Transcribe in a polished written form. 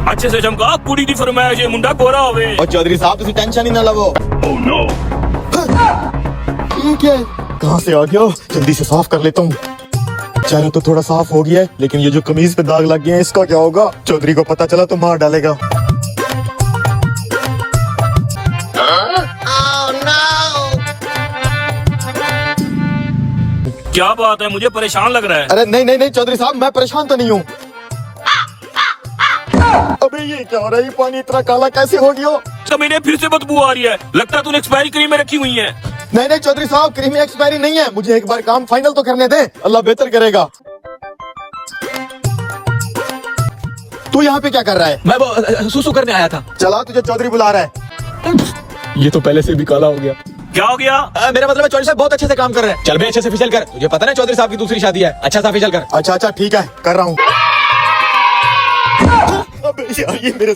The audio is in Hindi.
अच्छे से चमका, कुड़ी दी फरमाइश है, मुंडा गोरा होवे। और चौधरी साहब तुसी टेंशन ही ना लवो। ठीक है, कहाँ से आ गया? जल्दी से साफ कर लेता हूँ। चेहरा तो थोड़ा साफ हो गया है, लेकिन ये जो कमीज पे दाग लग गए हैं इसका क्या होगा? चौधरी को पता चला तो मार डालेगा। क्या बात है, मुझे परेशान लग रहा है। अरे नहीं नहीं नहीं चौधरी साहब, मैं परेशान तो नहीं हूँ। अबे ये क्या हो रहा है? ये पानी इतना काला कैसे हो गया? कमीने फिर से बदबू आ रही है, लगता है तूने एक्सपायरी क्रीम में रखी हुई है। नहीं नहीं चौधरी साहब, क्रीम एक्सपायरी नहीं है। मुझे एक बार काम फाइनल तो करने दे, अल्लाह बेहतर करेगा। तू यहाँ पे क्या कर रहा है? मैं वो सुसु करने आया था। चला, तुझे चौधरी बुला रहा है। ये तो पहले से भी काला हो गया। क्या हो गया? मेरा मतलब है चौधरी साहब बहुत अच्छे से काम कर रहे हैं। चल बे अच्छे से फिसल कर, तुझे पता ना चौधरी साहब की दूसरी शादी है। अच्छा सा फिसल कर। अच्छा अच्छा ठीक है, कर रहा हूँ। अबे यार ये मेरे